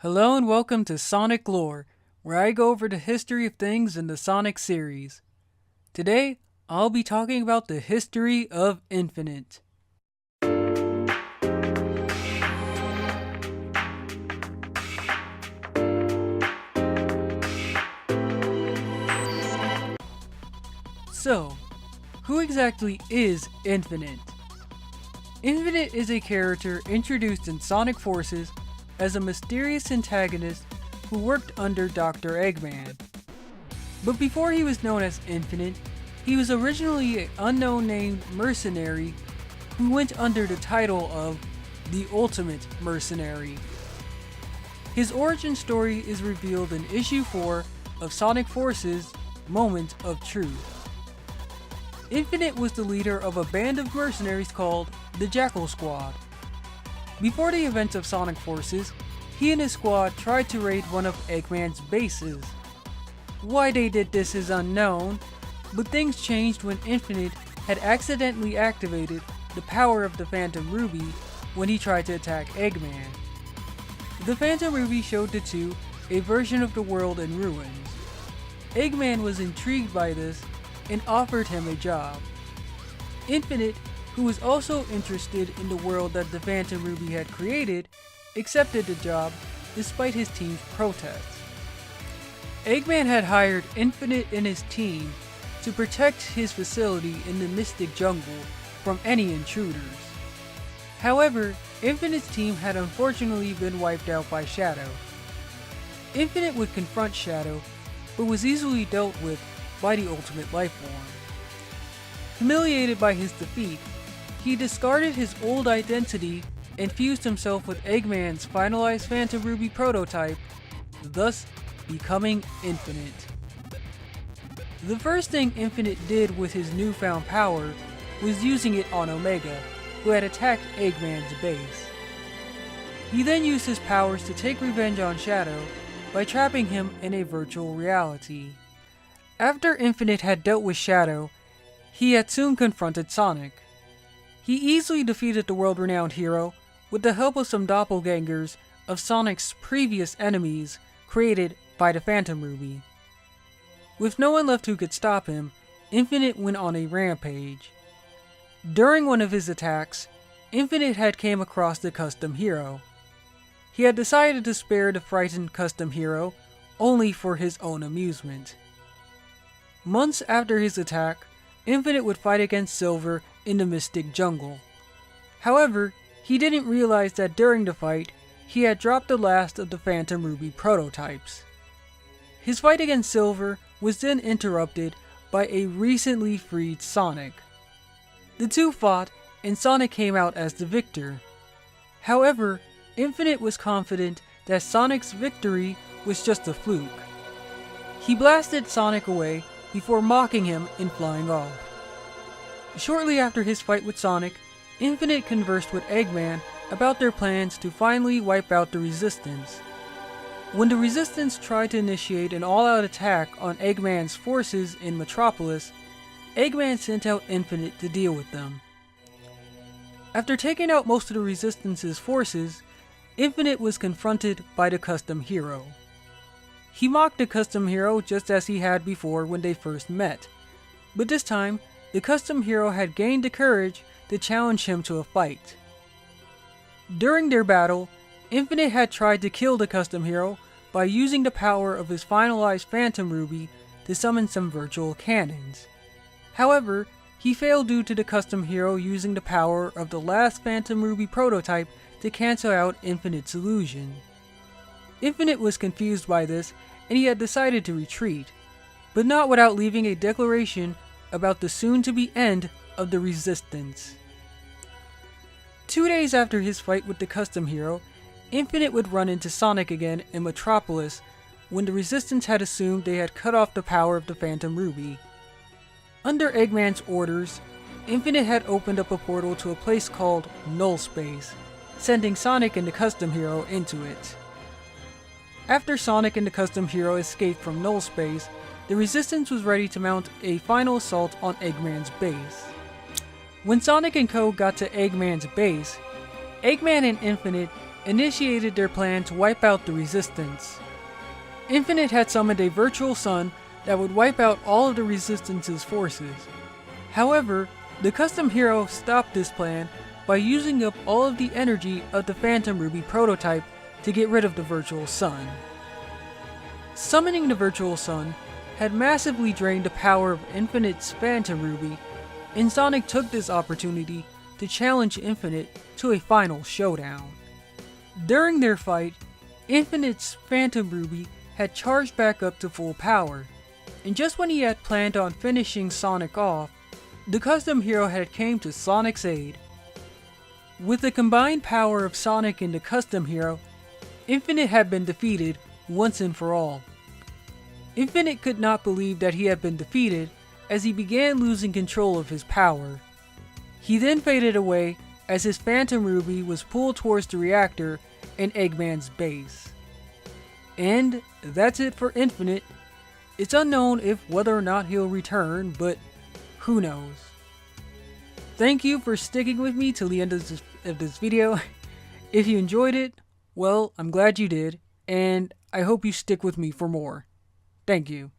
Hello and welcome to Sonic Lore, where I go over the history of things in the Sonic series. Today, I'll be talking about the history of Infinite. So, who exactly is Infinite? Infinite is a character introduced in Sonic Forces as a mysterious antagonist who worked under Dr. Eggman. But before he was known as Infinite, he was originally an unknown named mercenary who went under the title of the Ultimate Mercenary. His origin story is revealed in Issue 4 of Sonic Forces Moment of Truth. Infinite was the leader of a band of mercenaries called the Jackal Squad. Before the events of Sonic Forces, he and his squad tried to raid one of Eggman's bases. Why they did this is unknown, but things changed when Infinite had accidentally activated the power of the Phantom Ruby when he tried to attack Eggman. The Phantom Ruby showed the two a version of the world in ruins. Eggman was intrigued by this and offered him a job. Infinite, who was also interested in the world that the Phantom Ruby had created, accepted the job despite his team's protests. Eggman had hired Infinite and his team to protect his facility in the Mystic Jungle from any intruders. However, Infinite's team had unfortunately been wiped out by Shadow. Infinite would confront Shadow, but was easily dealt with by the Ultimate Lifeform. Humiliated by his defeat, he discarded his old identity and fused himself with Eggman's finalized Phantom Ruby prototype, thus becoming Infinite. The first thing Infinite did with his newfound power was using it on Omega, who had attacked Eggman's base. He then used his powers to take revenge on Shadow by trapping him in a virtual reality. After Infinite had dealt with Shadow, he had soon confronted Sonic. He easily defeated the world-renowned hero with the help of some doppelgangers of Sonic's previous enemies created by the Phantom Ruby. With no one left who could stop him, Infinite went on a rampage. During one of his attacks, Infinite had came across the Custom Hero. He had decided to spare the frightened Custom Hero only for his own amusement. Months after his attack, Infinite would fight against Silver in the Mystic Jungle. However, he didn't realize that during the fight, he had dropped the last of the Phantom Ruby prototypes. His fight against Silver was then interrupted by a recently freed Sonic. The two fought, and Sonic came out as the victor. However, Infinite was confident that Sonic's victory was just a fluke. He blasted Sonic away before mocking him and flying off. Shortly after his fight with Sonic, Infinite conversed with Eggman about their plans to finally wipe out the Resistance. When the Resistance tried to initiate an all-out attack on Eggman's forces in Metropolis, Eggman sent out Infinite to deal with them. After taking out most of the Resistance's forces, Infinite was confronted by the Custom Hero. He mocked the Custom Hero just as he had before when they first met, but this time, the Custom Hero had gained the courage to challenge him to a fight. During their battle, Infinite had tried to kill the Custom Hero by using the power of his finalized Phantom Ruby to summon some virtual cannons. However, he failed due to the Custom Hero using the power of the last Phantom Ruby prototype to cancel out Infinite's illusion. Infinite was confused by this, and he had decided to retreat, but not without leaving a declaration about the soon-to-be end of the Resistance. 2 days after his fight with the Custom Hero, Infinite would run into Sonic again in Metropolis when the Resistance had assumed they had cut off the power of the Phantom Ruby. Under Eggman's orders, Infinite had opened up a portal to a place called Null Space, sending Sonic and the Custom Hero into it. After Sonic and the Custom Hero escaped from Null Space, the Resistance was ready to mount a final assault on Eggman's base. When Sonic and Co. got to Eggman's base, Eggman and Infinite initiated their plan to wipe out the Resistance. Infinite had summoned a virtual sun that would wipe out all of the Resistance's forces. However, the custom hero stopped this plan by using up all of the energy of the Phantom Ruby prototype to get rid of the virtual sun. Summoning the virtual sun had massively drained the power of Infinite's Phantom Ruby, and Sonic took this opportunity to challenge Infinite to a final showdown. During their fight, Infinite's Phantom Ruby had charged back up to full power, and just when he had planned on finishing Sonic off, the custom hero had came to Sonic's aid. With the combined power of Sonic and the custom hero, Infinite had been defeated once and for all. Infinite could not believe that he had been defeated as he began losing control of his power. He then faded away as his Phantom Ruby was pulled towards the reactor in Eggman's base. And that's it for Infinite. It's unknown if whether or not he'll return, but who knows. Thank you for sticking with me till the end of this video. If you enjoyed it, well, I'm glad you did, and I hope you stick with me for more. Thank you.